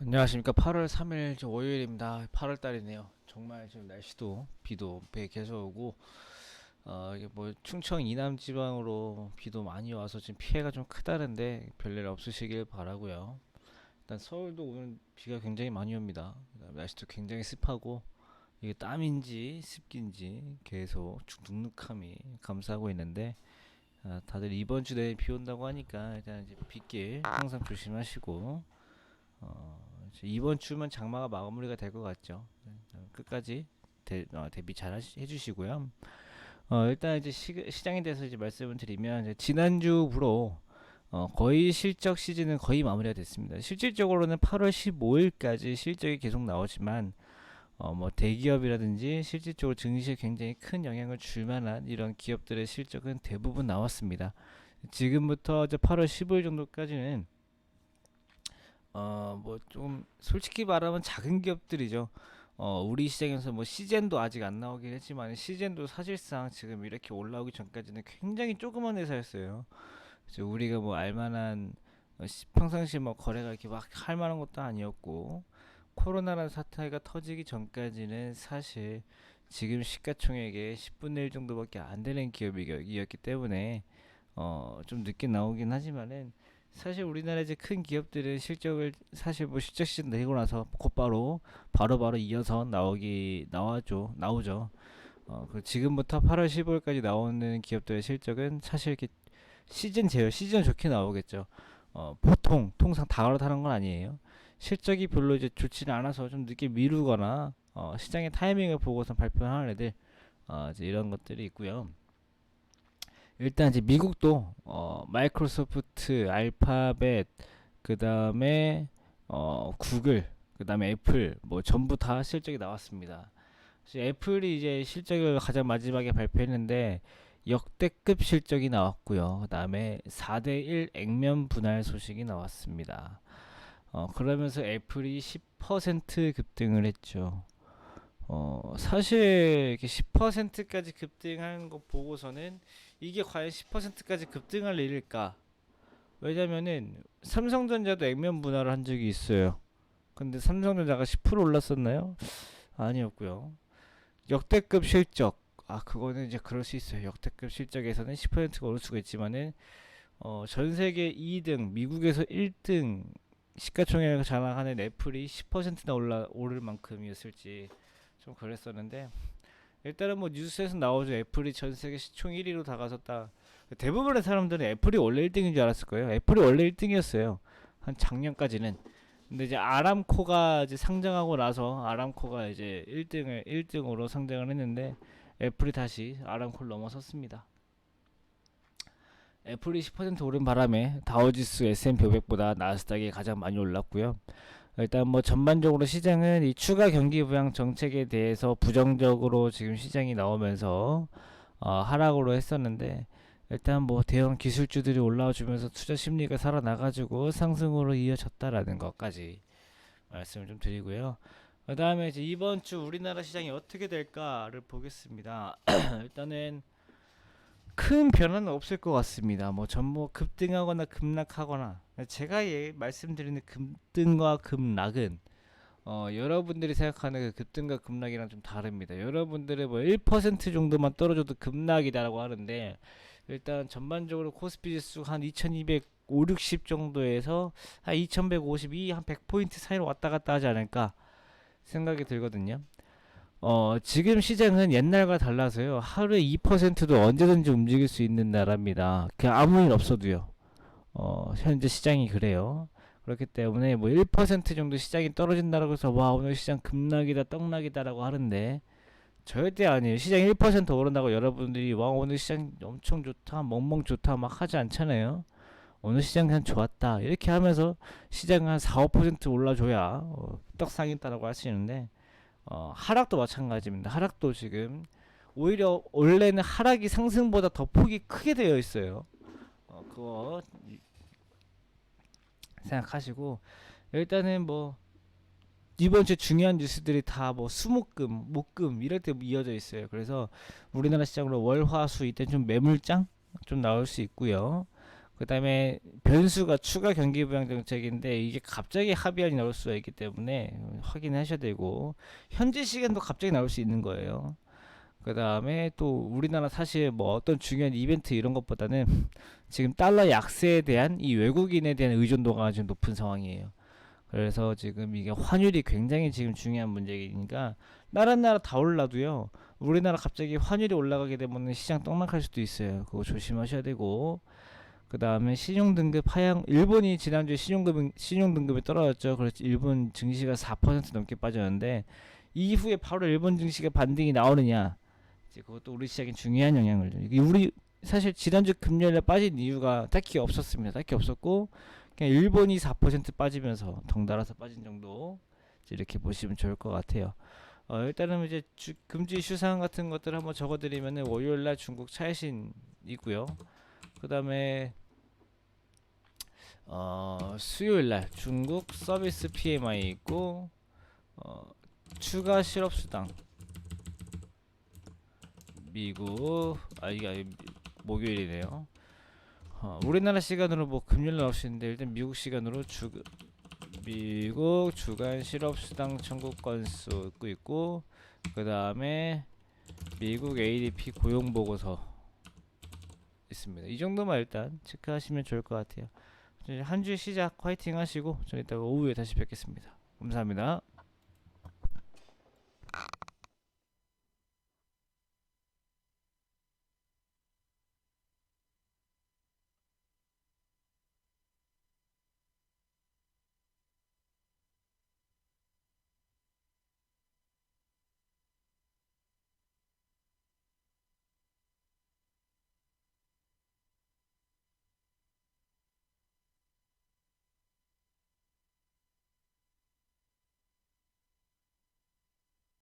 안녕하십니까. 8월 3일 월요일입니다. 8월 달이네요. 정말 지금 날씨도 비도 배 계속 오고 이게 뭐 충청 이남 지방으로 비도 많이 와서 지금 피해가 좀 크다는데 별일 없으시길 바라고요. 일단 서울도 오늘 비가 굉장히 많이 옵니다. 그다음에 날씨도 굉장히 습하고 이게 땀인지 습기인지 계속 눅눅함이 감싸고 있는데 다들 이번 주 내에 비 온다고 하니까 일단 이제 빗길 항상 조심하시고 이번 주면 장마가 마무리가 될 것 같죠. 끝까지 대비 잘 해주시고요. 일단 이제 시장에 대해서 이제 말씀을 드리면 이제 지난주부로 거의 실적 시즌은 거의 마무리가 됐습니다. 실질적으로는 8월 15일까지 실적이 계속 나오지만 뭐 대기업이라든지 실질적으로 증시에 굉장히 큰 영향을 줄 만한 이런 기업들의 실적은 대부분 나왔습니다. 지금부터 이제 8월 15일 정도까지는 뭐 좀 솔직히 말하면 작은 기업들이죠. 우리 시장에서 뭐 시젠도 아직 안 나오긴 했지만 시젠도 사실상 지금 이렇게 올라오기 전까지는 굉장히 조그만 회사였어요. 그래서 우리가 뭐 알만한 평상시 뭐 거래가 이렇게 막 할 만한 것도 아니었고 코로나라는 사태가 터지기 전까지는 사실 지금 시가총액의 10분의 1 정도밖에 안 되는 기업이었기 때문에 좀 늦게 나오긴 하지만은 사실 우리나라 이제 큰 기업들은 실적을 사실 뭐 실적 시즌 내고 나서 곧바로 바로바로 이어서 나오죠. 그 지금부터 8월 15일까지 나오는 기업들의 실적은 사실 이렇게 시즌 좋게 나오겠죠. 보통 통상 다 갈아타는 건 아니에요. 실적이 별로 이제 좋지는 않아서 좀 늦게 미루거나 시장의 타이밍을 보고서 발표하는 애들 이제 이런 것들이 있고요. 일단 이제 미국도 마이크로소프트, 알파벳, 그 다음에 구글, 그 다음에 애플 뭐 전부 다 실적이 나왔습니다. 애플이 이제 실적을 가장 마지막에 발표했는데 역대급 실적이 나왔고요. 그 다음에 4대1 액면 분할 소식이 나왔습니다. 그러면서 애플이 10% 급등을 했죠. 사실 이렇게 10%까지 급등하는 거 보고서는 이게 과연 10%까지 급등할 일일까? 왜냐면은 삼성전자도 액면 분할을 한 적이 있어요. 근데 삼성전자가 10% 올랐었나요? 아니었고요. 역대급 실적. 그거는 이제 그럴 수 있어요. 역대급 실적에서는 10%가 오를 수가 있지만은 전 세계 2등, 미국에서 1등 시가총액을 자랑하는 애플이 10%나 오를 만큼이었을지 좀 그랬었는데 일단은 뭐 뉴스에서 나오죠. 애플이 전 세계 시총 1위로 다가섰다. 대부분의 사람들은 애플이 원래 1등인 줄 알았을 거예요. 애플이 원래 1등이었어요. 한 작년까지는. 근데 이제 아람코가 이제 상장하고 나서 아람코가 이제 1등으로 상장을 했는데 애플이 다시 아람코를 넘어섰습니다. 애플이 10% 오른 바람에 다우지수 S&P 500보다 나스닥이 가장 많이 올랐고요. 일단 뭐 전반적으로 시장은 이 추가 경기 부양 정책에 대해서 부정적으로 지금 시장이 나오면서 하락으로 했었는데 일단 뭐 대형 기술주들이 올라와 주면서 투자 심리가 살아나가지고 상승으로 이어졌다라는 것까지 말씀을 좀 드리고요. 그 다음에 이제 이번 주 우리나라 시장이 어떻게 될까를 보겠습니다. 일단은 큰 변화는 없을 것 같습니다. 뭐 전부 급등하거나 급락하거나 제가 말씀드리는 급등과 급락은 여러분들이 생각하는 그 급등과 급락이랑 좀 다릅니다. 여러분들의 뭐 1% 정도만 떨어져도 급락이다라고 하는데 일단 전반적으로 코스피 지수 한 2200, 5, 60 정도에서 한 2152, 한 100포인트 사이로 왔다 갔다 하지 않을까 생각이 들거든요. 지금 시장은 옛날과 달라서요. 하루에 2%도 언제든지 움직일 수 있는 나라입니다. 그냥 아무 일 없어도요. 현재 시장이 그래요. 그렇기 때문에 뭐 1% 정도 시장이 떨어진다고 해서 와 오늘 시장 급락이다 떡락이다라고 하는데 절대 아니에요. 시장 1% 오른다고 여러분들이 와 오늘 시장 엄청 좋다 멍멍 좋다 막 하지 않잖아요. 오늘 시장 그냥 좋았다 이렇게 하면서 시장 한 4, 5% 올라줘야 떡상했다라고 할 수 있는데 하락도 마찬가지입니다. 하락도 지금 오히려 원래는 하락이 상승보다 더 폭이 크게 되어 있어요. 그거 생각하시고 일단은 뭐 이번 주 중요한 뉴스들이 다 뭐 수목금, 목금 이럴 때 이어져 있어요. 그래서 우리나라 시장으로 월화수 이때 좀 매물장 좀 나올 수 있고요. 그 다음에 변수가 추가 경기 부양 정책인데 이게 갑자기 합의안이 나올 수가 있기 때문에 확인하셔야 되고 현지 시간도 갑자기 나올 수 있는 거예요. 그 다음에 또 우리나라 사실 뭐 어떤 중요한 이벤트 이런 것보다는 지금 달러 약세에 대한 이 외국인에 대한 의존도가 지금 높은 상황이에요. 그래서 지금 이게 환율이 굉장히 지금 중요한 문제이니까 다른 나라 다 올라도요. 우리나라 갑자기 환율이 올라가게 되면 시장 떡락할 수도 있어요. 그거 조심하셔야 되고 그 다음에 신용등급 하향 일본이 지난주에 신용등급이 떨어졌죠. 그래서 일본 증시가 4% 넘게 빠졌는데 이후에 바로 일본 증시가 반등이 나오느냐 이제 그것도 우리 시장에 중요한 영향을 줘요. 우리 사실 지난주 금요일에 빠진 이유가 딱히 없었습니다. 딱히 없었고 그냥 일본이 4% 빠지면서 덩달아서 빠진 정도 이렇게 보시면 좋을 것 같아요. 일단은 이제 금주 이슈 사항 같은 것들 한번 적어드리면은 월요일날 중국 차이신 있고요. 그 다음에 수요일날 중국 서비스 PMI 있고 추가 실업수당 미국 이게 목요일이네요. 우리나라 시간으로 뭐 금요일 나올 수 있는데 일단 미국 시간으로 미국 주간 실업수당 청구 건수 있고 그 다음에 미국 ADP 고용보고서 있습니다. 이 정도만 일단 체크하시면 좋을 것 같아요. 한 주 시작 화이팅 하시고 저 이따가 오후에 다시 뵙겠습니다. 감사합니다.